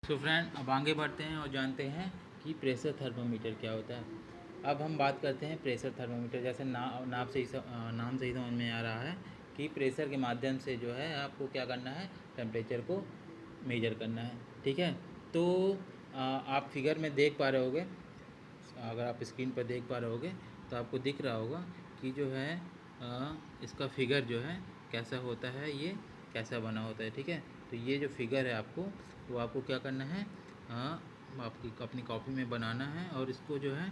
So friend, अब आगे बढ़ते हैं और जानते हैं कि प्रेशर थर्मामीटर क्या होता है। अब हम बात करते हैं प्रेशर थर्मामीटर। जैसे नाम से ही समझ में आ रहा है कि प्रेशर के माध्यम से जो है आपको क्या करना है, टेम्परेचर को मेजर करना है। ठीक है, तो आप फिगर में देख पा रहे होगे, अगर आप स्क्रीन पर देख पा रहे होगे तो आपको दिख रहा होगा कि जो है इसका फिगर जो है कैसा होता है, ये कैसा बना होता है। ठीक है, तो ये जो फिगर है वो आपको क्या करना है, आपकी अपनी कॉपी में बनाना है और इसको जो है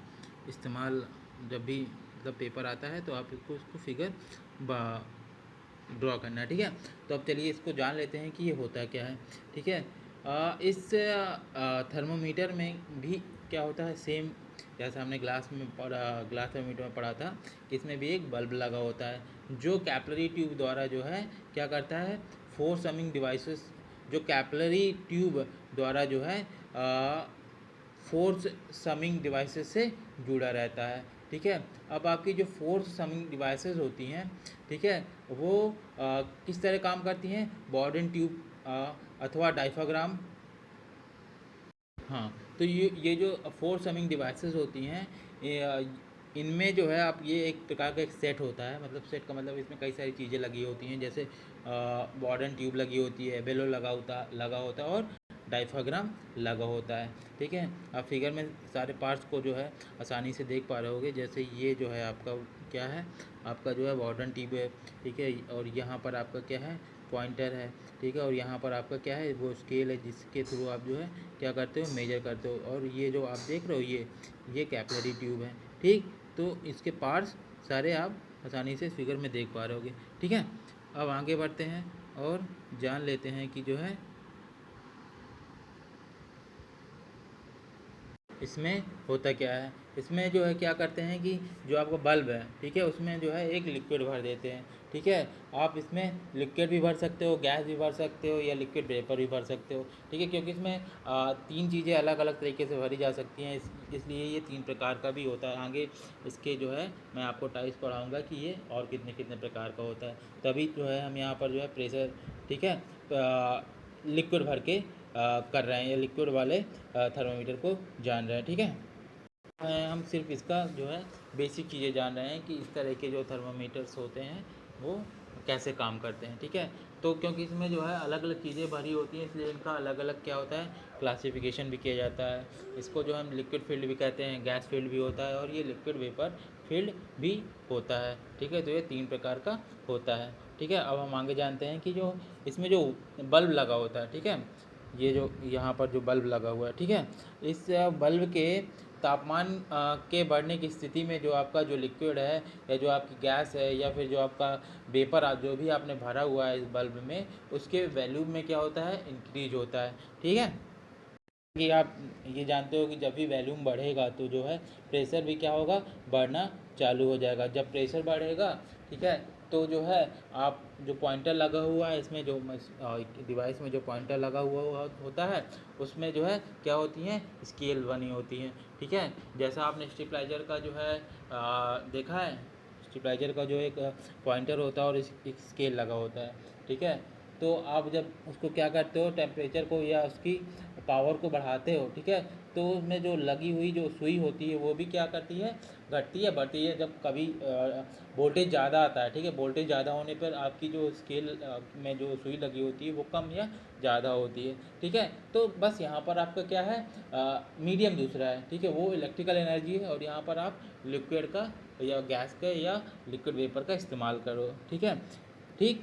इस्तेमाल जब भी मतलब पेपर आता है तो आप इसको फिगर ड्रॉ करना है। ठीक है, तो अब चलिए इसको जान लेते हैं कि ये होता क्या है। ठीक है, इस थर्मोमीटर में भी क्या होता है, सेम जैसा हमने ग्लास थर्मोमीटर में पढ़ा था कि इसमें भी एक बल्ब लगा होता है जो कैपिलरी ट्यूब द्वारा जो है क्या करता है, फोर्स समिंग डिवाइसेस, जो कैपिलरी ट्यूब द्वारा जो है फोर्स समिंग डिवाइसेस से जुड़ा रहता है। ठीक है, अब आपकी जो फोर्स समिंग डिवाइसेस होती हैं, ठीक है, वो किस तरह काम करती हैं, बॉर्डन ट्यूब अथवा डायफ्राम। हाँ, तो ये जो फोर्स समिंग डिवाइसेस होती हैं, इनमें जो है आप ये एक प्रकार का एक सेट होता है, मतलब सेट का मतलब इसमें कई सारी चीज़ें लगी होती हैं, जैसे बॉर्डन ट्यूब लगी होती है, बेलो लगा होता है और डायफ्राम लगा होता है। ठीक है, आप फिगर में सारे पार्ट्स को जो है आसानी से देख पा रहे होगे। जैसे ये जो है आपका क्या है, आपका जो है बॉर्डन ट्यूब है। ठीक है, और यहाँ पर आपका क्या है, पॉइंटर है। ठीक है, और यहाँ पर आपका क्या है, वो स्केल है जिसके थ्रू आप जो है क्या करते हो, मेजर करते हो। और ये जो आप देख रहे हो ये कैपिलरी ट्यूब है। ठीक, तो इसके पार्ट्स सारे आप आसानी से फिगर में देख पा रहे होगे। ठीक है, अब आगे बढ़ते हैं और जान लेते हैं कि जो है इसमें होता क्या है। इसमें जो है क्या करते हैं कि जो आपका बल्ब है, ठीक है, उसमें जो है एक लिक्विड भर देते हैं। ठीक है, आप इसमें लिक्विड भी भर सकते हो, गैस भी भर सकते हो या लिक्विड वेपर भी भर सकते हो। ठीक है, क्योंकि इसमें तीन चीज़ें अलग अलग तरीके से भरी जा सकती हैं, इसलिए ये तीन प्रकार का भी होता है। आगे इसके जो है मैं आपको टाइप्स पढ़ाऊँगा कि ये और कितने कितने प्रकार का होता है। तभी जो है हम यहाँ पर जो है प्रेशर, ठीक है, लिक्विड भर के कर रहे हैं, या लिक्विड वाले थर्मामीटर को जान रहे हैं। ठीक है, हम सिर्फ इसका जो है बेसिक चीज़ें जान रहे हैं कि इस तरह के जो थर्मामीटर्स होते हैं वो कैसे काम करते हैं। ठीक है, तो क्योंकि इसमें जो है अलग अलग चीज़ें भरी होती हैं, इसलिए इनका अलग अलग क्या होता है, क्लासिफिकेशन भी किया जाता है। इसको जो हम लिक्विड फील्ड भी कहते हैं, गैस फील्ड भी होता है और ये लिक्विड वेपर फील्ड भी होता है। ठीक है, तो ये तीन प्रकार का होता है। ठीक है, अब हम आगे जानते हैं कि जो इसमें जो बल्ब लगा होता है, ठीक है, ये जो यहाँ पर जो बल्ब लगा हुआ है, ठीक है, इस बल्ब के तापमान के बढ़ने की स्थिति में जो आपका जो लिक्विड है या जो आपकी गैस है या फिर जो आपका वेपर जो भी आपने भरा हुआ है इस बल्ब में, उसके वैल्यूम में क्या होता है, इंक्रीज होता है। ठीक है, कि आप ये जानते हो कि जब भी वैल्यूम बढ़ेगा तो जो है प्रेशर भी क्या होगा, बढ़ना चालू हो जाएगा। जब प्रेशर बढ़ेगा, ठीक है, तो जो है आप जो पॉइंटर लगा हुआ है इसमें, जो डिवाइस में जो पॉइंटर लगा हुआ होता है, उसमें जो है क्या होती हैं, स्केल बनी होती हैं। ठीक है, जैसा आपने स्टेबलाइजर का जो है देखा है, स्टेबलाइजर का जो एक पॉइंटर होता है और एक स्केल लगा होता है। ठीक है, तो आप जब उसको क्या करते हो, टेम्परेचर को या उसकी पावर को बढ़ाते हो, ठीक है, तो उसमें जो लगी हुई जो सुई होती है वो भी क्या करती है, घटती है बढ़ती है। जब कभी वोल्टेज ज़्यादा आता है, ठीक है, वोल्टेज ज़्यादा होने पर आपकी जो स्केल में जो सुई लगी होती है वो कम या ज़्यादा होती है। ठीक है, तो बस यहाँ पर आपका क्या है, मीडियम दूसरा है। ठीक है, वो इलेक्ट्रिकल एनर्जी है और यहाँ पर आप लिक्विड का या गैस का या लिक्विड वेपर का इस्तेमाल करो। ठीक है, ठीक,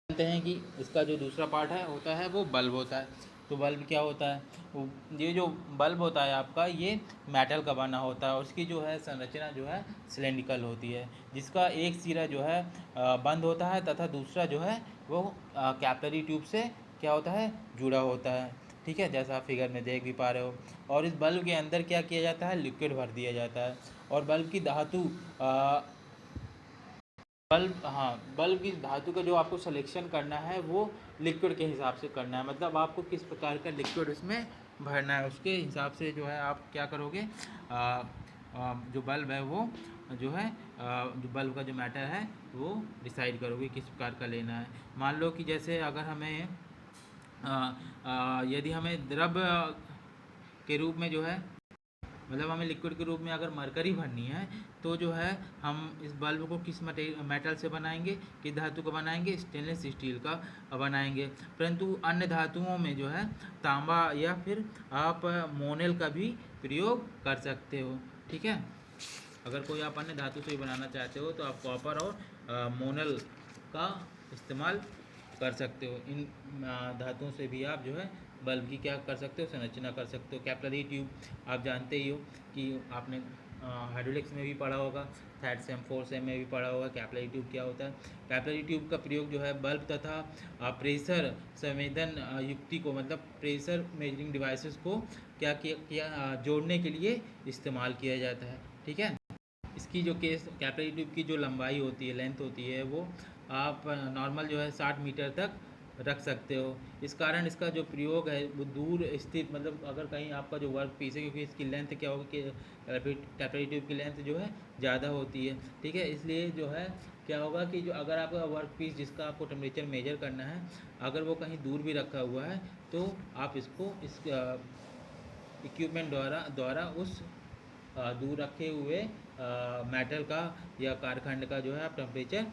जानते हैं कि इसका जो दूसरा पार्ट है होता है वो बल्ब होता है। तो बल्ब क्या होता है, ये जो बल्ब होता है आपका, ये मेटल का बना होता है और उसकी जो है संरचना जो है सिलेंड्रिकल होती है, जिसका एक सिरा जो है बंद होता है तथा दूसरा जो है वो कैपिलरी ट्यूब से क्या होता है, जुड़ा होता है। ठीक है, जैसा आप फिगर में देख भी पा रहे हो। और इस बल्ब के अंदर क्या किया जाता है, लिक्विड भर दिया जाता है। और बल्ब की धातु बल्ब, हाँ, बल्ब की धातु का जो आपको सिलेक्शन करना है वो लिक्विड के हिसाब से करना है, मतलब आपको किस प्रकार का लिक्विड उसमें भरना है उसके हिसाब से जो है आप क्या करोगे, जो बल्ब है वो जो है जो बल्ब का जो मैटर है वो डिसाइड करोगे किस प्रकार का लेना है। मान लो कि जैसे अगर हमें यदि हमें द्रव के रूप में जो है, मतलब हमें लिक्विड के रूप में अगर मरकरी भरनी है तो जो है हम इस बल्ब को किस मेटल से बनाएंगे, किस धातु का बनाएंगे, स्टेनलेस स्टील का बनाएंगे। परंतु अन्य धातुओं में जो है तांबा या फिर आप मोनेल का भी प्रयोग कर सकते हो। ठीक है, अगर कोई आप अन्य धातु से भी बनाना चाहते हो तो आप कॉपर और मोनेल का इस्तेमाल कर सकते हो। इन धातुओं से भी आप जो है बल्ब की क्या कर सकते हो, संरचना कर सकते हो। कैपिलरी ट्यूब आप जानते ही हो कि आपने हाइड्रोलिक्स में भी पढ़ा होगा, थर्ड सेम फोर्थ सेम में भी पढ़ा होगा कैपिलरी ट्यूब क्या होता है। कैपिलरी ट्यूब का प्रयोग जो है बल्ब तथा प्रेशर संवेदन युक्ति को, मतलब प्रेशर मेजरिंग डिवाइसेस को क्या किया जोड़ने के लिए इस्तेमाल किया जाता है। ठीक है, इसकी जो कैपिलरी ट्यूब की जो लंबाई होती है, लेंथ होती है, वो आप नॉर्मल जो है 60 मीटर तक रख सकते हो। इस कारण इसका जो प्रयोग है वो दूर स्थित, मतलब अगर कहीं आपका जो वर्क पीस है, क्योंकि इसकी लेंथ क्या होगी कि कैपिलरी ट्यूब की लेंथ जो है ज़्यादा होती है। ठीक है, इसलिए जो है क्या होगा कि जो अगर आपका वर्क पीस जिसका आपको टेम्परेचर मेजर करना है, अगर वो कहीं दूर भी रखा हुआ है तो आप इसको इस इक्विपमेंट द्वारा उस दूर रखे हुए मेटल का या कारखंड का जो है आप टेम्परेचर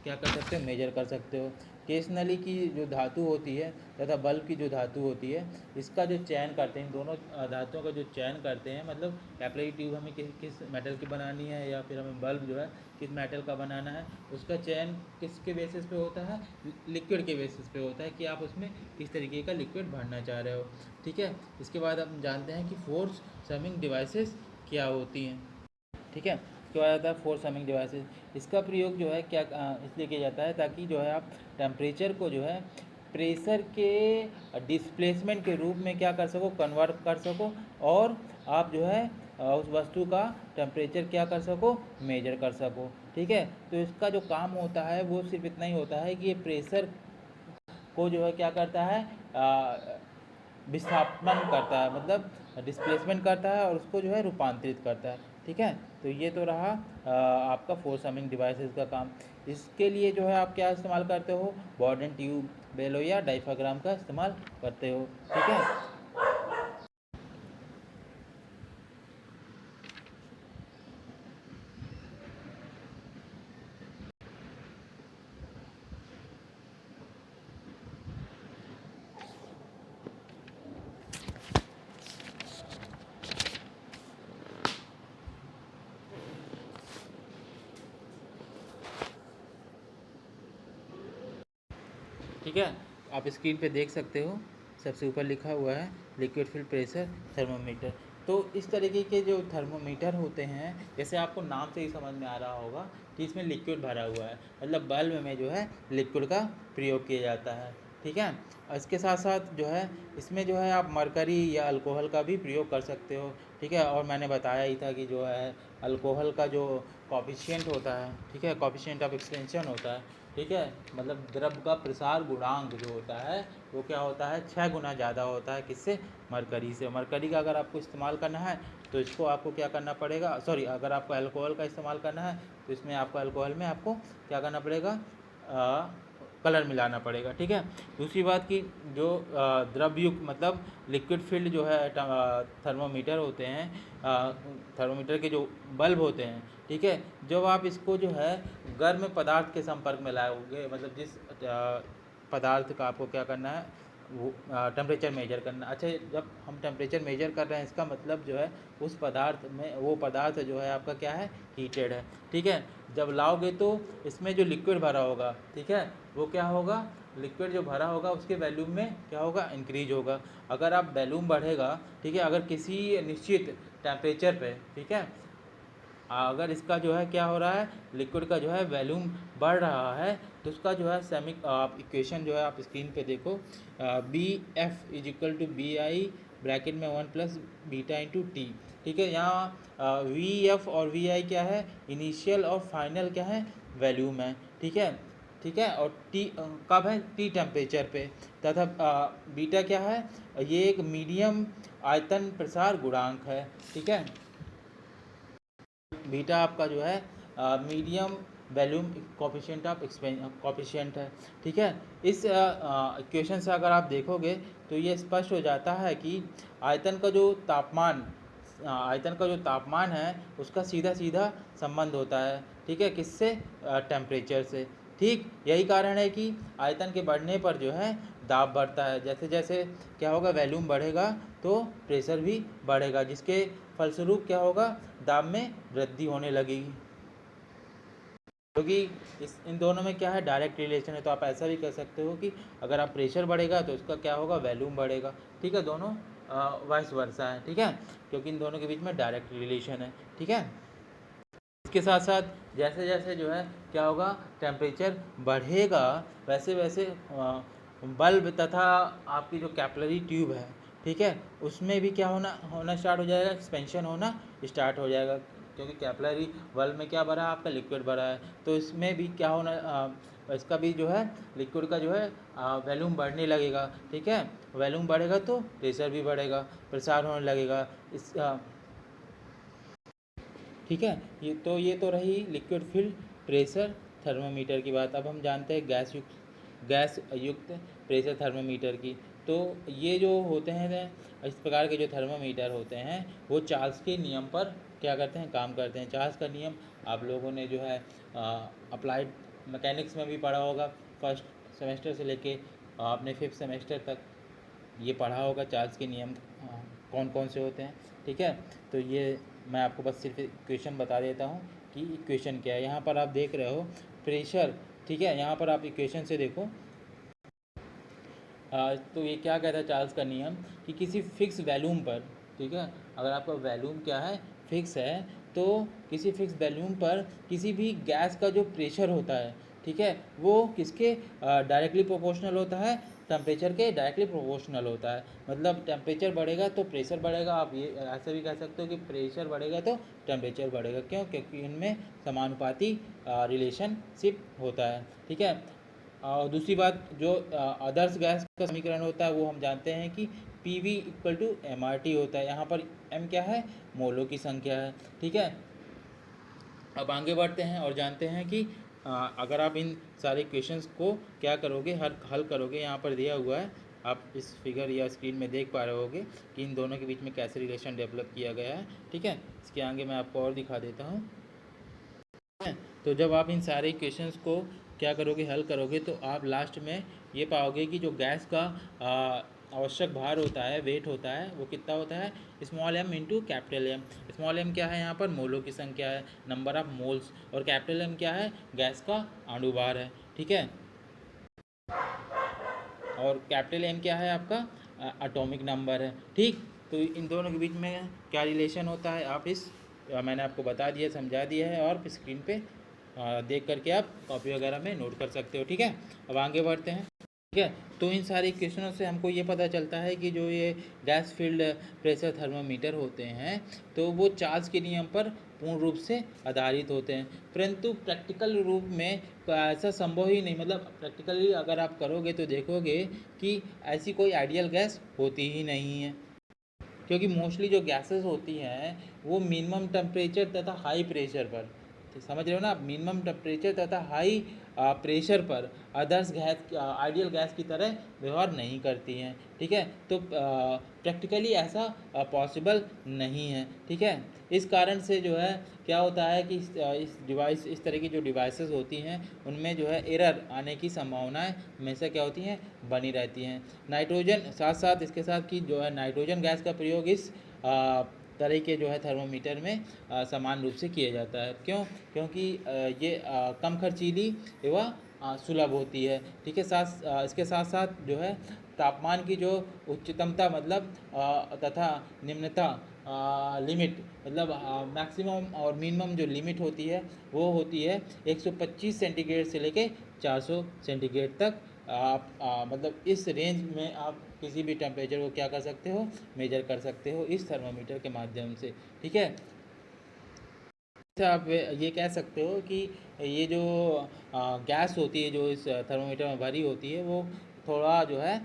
क्या कर सकते हो, मेजर कर सकते हो। केसनली की जो धातु होती है तथा बल्ब की जो धातु होती है, इसका जो चयन करते हैं, दोनों धातुओं का जो चयन करते हैं, मतलब कैपिलरी ट्यूब हमें किस मेटल की बनानी है या फिर हमें बल्ब जो है किस मेटल का बनाना है, उसका चयन किसके बेसिस पे होता है, लिक्विड के बेसिस पे होता है कि आप उसमें किस तरीके का लिक्विड भरना चाह रहे हो। ठीक है, इसके बाद हम जानते हैं कि फोर्स समिंग डिवाइसेस क्या होती हैं। ठीक है, उसके बाद आता है फोर्स समिंग डिवाइसेस। इसका प्रयोग जो है क्या इसलिए किया जाता है ताकि जो है आप टेम्परेचर को जो है प्रेशर के डिस्प्लेसमेंट के रूप में क्या कर सको, कन्वर्ट कर सको, और आप जो है उस वस्तु का टेम्परेचर क्या कर सको, मेजर कर सको। ठीक है, तो इसका जो काम होता है वो सिर्फ इतना ही होता है कि ये प्रेशर को जो है क्या करता है, विस्थापन करता है, मतलब डिस्प्लेसमेंट करता है और उसको जो है रूपांतरित करता है। ठीक है, तो ये तो रहा आपका फोर्स समिंग डिवाइसेस का काम। इसके लिए जो है आप क्या इस्तेमाल करते हो, बॉर्डन ट्यूब, बेलो या डायफ्राम का इस्तेमाल करते हो। ठीक है, ठीक है, आप स्क्रीन पे देख सकते हो, सबसे ऊपर लिखा हुआ है लिक्विड फिल्ड प्रेशर थर्मोमीटर। तो इस तरीके के जो थर्मोमीटर होते हैं, जैसे आपको नाम से ही समझ में आ रहा होगा कि इसमें लिक्विड भरा हुआ है, मतलब बल्ब में जो है लिक्विड का प्रयोग किया जाता है। ठीक है, और इसके साथ साथ जो है इसमें जो है आप मरकरी या अल्कोहल का भी प्रयोग कर सकते हो। ठीक है, और मैंने बताया ही था कि जो है अल्कोहल का जो कॉफिशिएंट होता है, ठीक है, कॉफिशिएंट ऑफ एक्सपेंशन होता है। ठीक है, मतलब द्रव का प्रसार गुणांक जो होता है वो क्या होता है, 6 गुना ज़्यादा होता है किससे, मरकरी से। मरकरी का अगर आपको इस्तेमाल करना है तो इसको आपको क्या करना पड़ेगा, सॉरी, अगर आपको अल्कोहल का इस्तेमाल करना है तो इसमें आपको अल्कोहल में आपको क्या करना पड़ेगा, कलर मिलाना पड़ेगा। ठीक है, दूसरी बात कि जो द्रवयुक्त मतलब लिक्विड फील्ड जो है थर्मोमीटर होते हैं, थर्मोमीटर के जो बल्ब होते हैं, ठीक है, जब आप इसको जो है गर्म पदार्थ के संपर्क में लाओगे, मतलब जिस पदार्थ का आपको क्या करना है, वो टेम्परेचर मेजर करना। अच्छा, जब हम टेम्परेचर मेजर कर रहे हैं इसका मतलब जो है उस पदार्थ में, वो पदार्थ जो है आपका क्या है, हीटेड है। ठीक है, जब लाओगे तो इसमें जो लिक्विड भरा होगा, ठीक है, वो क्या होगा, लिक्विड जो भरा होगा उसके वैल्यूम में क्या होगा, इंक्रीज होगा। अगर आप वैल्यूम बढ़ेगा, ठीक है, अगर किसी निश्चित टेम्परेचर पे, ठीक है, अगर इसका जो है क्या हो रहा है, लिक्विड का जो है वैल्यूम बढ़ रहा है, तो उसका जो है सेमिक आप इक्वेशन जो है आप स्क्रीन पे देखो, v f is equal to v i bracket में 1 प्लस बीटा इंटू टी। ठीक है, यहाँ वी एफ और वी आई क्या है, इनिशियल और फाइनल क्या है, वैल्यूम है। ठीक है, ठीक है, और टी कब है, टी टेम्परेचर पे, तथा बीटा क्या है, ये एक मीडियम आयतन प्रसार गुणांक है। ठीक है, बीटा आपका जो है medium volume coefficient of coefficient है। ठीक है, इस इक्वेशन से अगर आप देखोगे तो ये स्पष्ट हो जाता है कि आयतन का जो तापमान है उसका सीधा सीधा संबंध होता है। ठीक है, किससे? टेम्परेचर से। ठीक, यही कारण है कि आयतन के बढ़ने पर जो है दाब बढ़ता है। जैसे जैसे क्या होगा, वॉल्यूम बढ़ेगा तो प्रेशर भी बढ़ेगा, जिसके फलस्वरूप क्या होगा, दाब में वृद्धि होने लगेगी। क्योंकि इन दोनों में क्या है, डायरेक्ट रिलेशन है। तो आप ऐसा भी कर सकते हो कि अगर आप प्रेशर बढ़ेगा तो उसका क्या होगा, वॉल्यूम बढ़ेगा। ठीक है, दोनों वाइस वर्सा है। ठीक है, क्योंकि इन दोनों के बीच में डायरेक्ट रिलेशन है। ठीक है, इसके साथ साथ जैसे जैसे जो है क्या होगा, टेम्परेचर बढ़ेगा वैसे वैसे बल्ब तथा आपकी जो कैपिलरी ट्यूब है, ठीक है, उसमें भी क्या होना स्टार्ट हो जाएगा, एक्सपेंशन होना स्टार्ट हो जाएगा। क्योंकि कैपिलरी बल्ब में क्या भरा है, आपका लिक्विड भरा है, तो इसमें भी क्या होना, इसका भी जो है लिक्विड का जो है वॉल्यूम बढ़ने लगेगा। ठीक है, वॉल्यूम बढ़ेगा तो प्रेशर भी बढ़ेगा, प्रसार होने लगेगा इस ठीक है। ये तो रही लिक्विड फिल्ड प्रेशर थर्मामीटर की बात। अब हम जानते हैं गैस युक्त प्रेशर थर्मामीटर की। तो ये जो होते हैं, इस प्रकार के जो थर्मामीटर होते हैं वो चार्ल्स के नियम पर क्या करते हैं, काम करते हैं। चार्ल्स का नियम आप लोगों ने जो है अप्लाइड मैकेनिक्स में भी पढ़ा होगा, फर्स्ट सेमेस्टर से लेके आपने 5th सेमेस्टर तक ये पढ़ा होगा, चार्ल्स के नियम कौन कौन से होते हैं। ठीक है, तो ये मैं आपको बस सिर्फ इक्वेशन बता देता हूँ कि इक्वेशन क्या है। यहाँ पर आप देख रहे हो प्रेशर। ठीक है, यहाँ पर आप इक्वेशन से देखो। तो ये क्या कहता है चार्ल्स का नियम, कि किसी फिक्स वॉल्यूम पर, ठीक है, अगर आपका वॉल्यूम क्या है, फिक्स है, तो किसी फिक्स वॉल्यूम पर किसी भी गैस का जो प्रेशर होता है, ठीक है, वो किसके डायरेक्टली प्रोपोर्शनल होता है, टेम्परेचर के डायरेक्टली प्रोपोर्शनल होता है। मतलब टेम्परेचर बढ़ेगा तो प्रेशर बढ़ेगा। आप ये ऐसे भी कह सकते हो कि प्रेशर बढ़ेगा तो टेम्परेचर बढ़ेगा। क्यों? क्योंकि इनमें समानुपाती रिलेशनशिप होता है। ठीक है, और दूसरी बात, जो आदर्श गैस का समीकरण होता है वो हम जानते हैं कि p v equal to m r t होता है। यहाँ पर एम क्या है, मोलों की संख्या है। ठीक है, अब आगे बढ़ते हैं और जानते हैं कि अगर आप इन सारे क्वेश्चंस को क्या करोगे, हल करोगे, यहाँ पर दिया हुआ है, आप इस फिगर या स्क्रीन में देख पा रहे होगे कि इन दोनों के बीच में कैसे रिलेशन डेवलप किया गया है। ठीक है, इसके आगे मैं आपको और दिखा देता हूँ। तो जब आप इन सारे क्वेश्चंस को क्या करोगे, हल करोगे, तो आप लास्ट में ये पाओगे कि जो गैस का आवश्यक भार होता है, वेट होता है, वो कितना होता है, small m into capital M. Small m क्या है, यहाँ पर मोलों की संख्या है, नंबर ऑफ मोल्स, और कैपिटल M क्या है, गैस का अणुभार है। ठीक है, और कैपिटल M क्या है, आपका एटॉमिक नंबर है। ठीक, तो इन दोनों के बीच में क्या रिलेशन होता है, आप इस मैंने आपको बता दिया, समझा दिया है, और स्क्रीन पे देख करके आप कॉपी वगैरह में नोट कर सकते हो। ठीक है, अब आगे बढ़ते हैं। ठीक है, तो इन सारे क्वेश्चनों से हमको ये पता चलता है कि जो ये गैस फील्ड प्रेशर थर्मामीटर होते हैं तो वो चार्ल्स के नियम पर पूर्ण रूप से आधारित होते हैं, परंतु प्रैक्टिकल रूप में ऐसा संभव ही नहीं। मतलब प्रैक्टिकली अगर आप करोगे तो देखोगे कि ऐसी कोई आइडियल गैस होती ही नहीं है। क्योंकि मोस्टली जो गैसेस होती हैं वो मिनिमम टेम्परेचर तथा हाई प्रेशर पर, तो समझ रहे हो ना, मिनिमम टेम्परेचर तथा हाई प्रेशर पर आदर्श गैस, आइडियल गैस की तरह व्यवहार नहीं करती हैं। ठीक है, तो प्रैक्टिकली ऐसा पॉसिबल नहीं है। ठीक है, इस कारण से जो है क्या होता है कि इस तरह की जो डिवाइसेस होती हैं उनमें जो है एरर आने की संभावनाएं हमेशा क्या होती हैं, बनी रहती हैं। नाइट्रोजन साथ साथ इसके साथ कि जो है नाइट्रोजन गैस का प्रयोग इस तरह के जो है थर्मोमीटर में समान रूप से किया जाता है। क्यों? क्योंकि ये कम खर्चीली एवं सुलभ होती है। ठीक है, इसके साथ साथ जो है तापमान की जो उच्चतमता मतलब तथा निम्नता लिमिट, मतलब मैक्सिमम और मिनिमम जो लिमिट होती है वो होती है 125 सेंटीग्रेड से लेके 400 सेंटीग्रेड तक। आप मतलब इस रेंज में आप किसी भी टेम्परेचर को क्या कर सकते हो, मेजर कर सकते हो इस थर्मामीटर के माध्यम से। ठीक है, आप ये कह सकते हो कि ये जो गैस होती है जो इस थर्मामीटर में भरी होती है वो थोड़ा जो है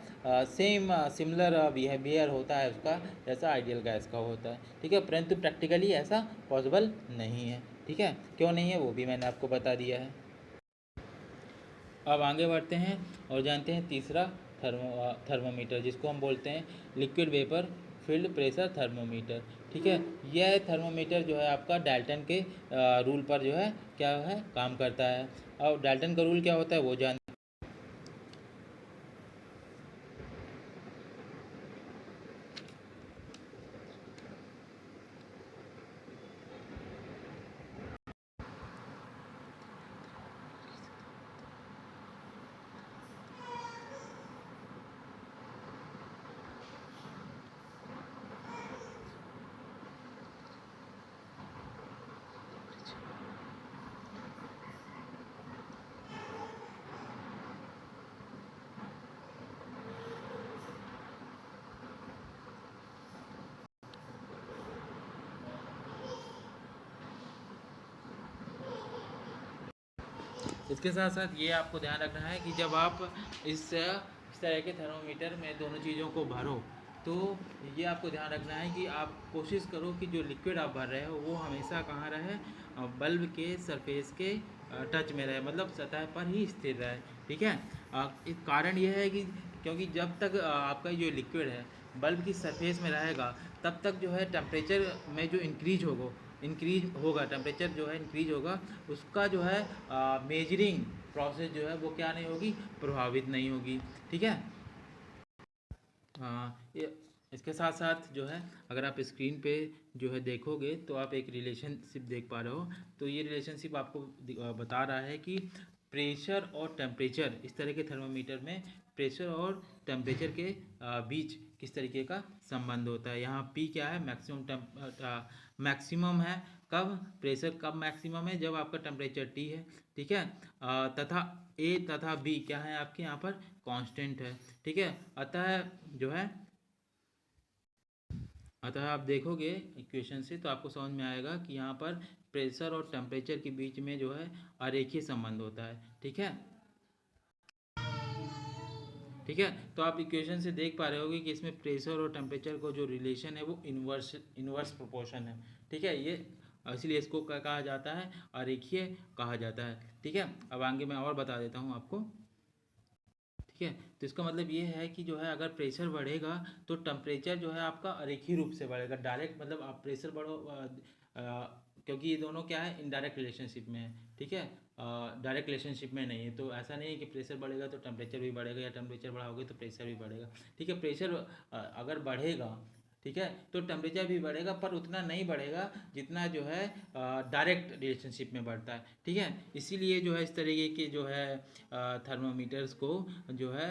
सिमिलर बिहेवियर होता है उसका, जैसा आइडियल गैस का होता है। ठीक है, परंतु प्रैक्टिकली ऐसा पॉसिबल नहीं है। ठीक है, क्यों नहीं है वो भी मैंने आपको बता दिया है। अब आगे बढ़ते हैं और जानते हैं तीसरा थर्मोमीटर, जिसको हम बोलते हैं liquid vapour field pressure thermometer. ठीक है, यह थर्मोमीटर जो है आपका डाल्टन के रूल पर जो है क्या है काम करता है। और डाल्टन का रूल क्या होता है वो जान। इसके साथ साथ ये आपको ध्यान रखना है कि जब आप इस तरह के थर्मोमीटर में दोनों चीज़ों को भरो, तो ये आपको ध्यान रखना है कि आप कोशिश करो कि जो लिक्विड आप भर रहे हो वो हमेशा कहाँ रहे, बल्ब के सरफेस के टच में रहे, मतलब सतह पर ही स्थिर रहे। ठीक है, एक कारण यह है कि क्योंकि जब तक आपका जो लिक्विड है बल्ब की सरफेस में रहेगा, तब तक जो है टेम्परेचर में जो इंक्रीज होगा, टेम्परेचर जो है इंक्रीज होगा, उसका जो है मेजरिंग प्रोसेस जो है वो क्या नहीं होगी, प्रभावित नहीं होगी। ठीक है, ये इसके साथ साथ जो है अगर आप स्क्रीन पे जो है देखोगे तो आप एक रिलेशनशिप देख पा रहे हो। तो ये रिलेशनशिप आपको बता रहा है कि प्रेशर और टेम्परेचर, इस तरह के थर्मामीटर में प्रेशर और टेम्परेचर के बीच किस तरीके का संबंध होता है। यहाँ पी क्या है, मैक्सिमम है। कब प्रेशर कब मैक्सिमम है, जब आपका टेम्परेचर टी है। ठीक है, तथा ए तथा बी क्या है आपके यहाँ पर कांस्टेंट है। ठीक है, अतः आप देखोगे इक्वेशन से तो आपको समझ में आएगा कि यहाँ पर प्रेशर और टेम्परेचर के बीच में जो है अरेखीय संबंध होता है। ठीक है, ठीक है, तो आप इक्वेशन से देख पा रहे होगे कि इसमें प्रेशर और टेम्परेचर को जो रिलेशन है वो इनवर्स प्रोपोर्शन है। ठीक है, ये इसलिए इसको क्या कहा जाता है, अरेखीय कहा जाता है। ठीक है, अब आगे मैं और बता देता हूँ आपको। ठीक है, तो इसका मतलब ये है कि जो है अगर प्रेशर बढ़ेगा तो टेम्परेचर जो है आपका अरेखीय रूप से बढ़ेगा। डायरेक्ट मतलब आप प्रेशर बढ़ो क्योंकि ये दोनों क्या है, इनडायरेक्ट रिलेशनशिप में है। ठीक है, डायरेक्ट रिलेशनशिप में नहीं है, तो ऐसा नहीं है कि प्रेशर बढ़ेगा तो टेम्परेचर भी बढ़ेगा या टेम्परेचर बढ़ाओगे तो प्रेशर भी बढ़ेगा। ठीक है, प्रेशर अगर बढ़ेगा, ठीक है, तो टेम्परेचर भी बढ़ेगा पर उतना नहीं बढ़ेगा जितना जो है डायरेक्ट रिलेशनशिप में बढ़ता है। ठीक है, इसीलिए जो है इस तरीके के जो है थर्मामीटर्स को जो है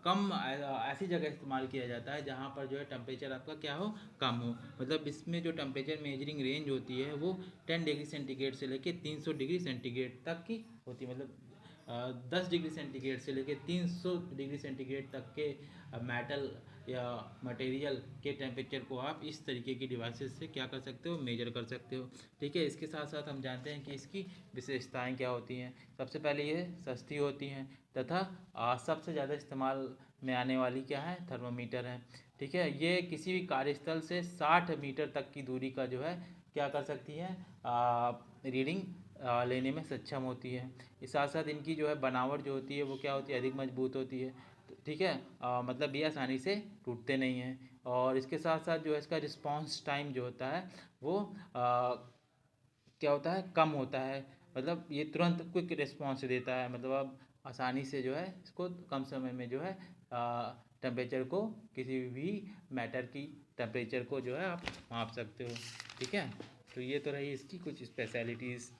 कम ऐसी जगह इस्तेमाल किया जाता है जहाँ पर जो है टेम्परेचर आपका क्या हो, कम हो। मतलब इसमें जो टेम्परेचर मेजरिंग रेंज होती है वो 10 डिग्री सेंटीग्रेड से लेकर 300 डिग्री सेंटीग्रेड तक की होती है। मतलब 10 डिग्री सेंटीग्रेड से लेकर 300 डिग्री सेंटीग्रेड तक के मेटल या मटेरियल के टेम्परेचर को आप इस तरीके की डिवाइसेस से क्या कर सकते हो, मेजर कर सकते हो। ठीक है, इसके साथ साथ हम जानते हैं कि इसकी विशेषताएं क्या होती हैं। सबसे पहले ये सस्ती होती हैं तथा सबसे ज़्यादा इस्तेमाल में आने वाली क्या है, थर्मामीटर है। ठीक है, ये किसी भी कार्यस्थल से 60 मीटर तक की दूरी का जो है क्या कर सकती है, रीडिंग लेने में सक्षम होती है। इस साथ साथ इनकी जो है बनावट जो होती है वो क्या होती है, अधिक मजबूत होती है। ठीक है, मतलब ये आसानी से टूटते नहीं हैं। और इसके साथ साथ जो है इसका रिस्पांस टाइम जो होता है वो क्या होता है, कम होता है। मतलब ये तुरंत क्विक रिस्पांस देता है, मतलब आप आसानी से जो है इसको कम समय में जो है टेम्परेचर को, किसी भी मैटर की टेम्परेचर को जो है आप माप सकते हो। ठीक है, तो ये तो रही इसकी कुछ स्पेशलिटीज़।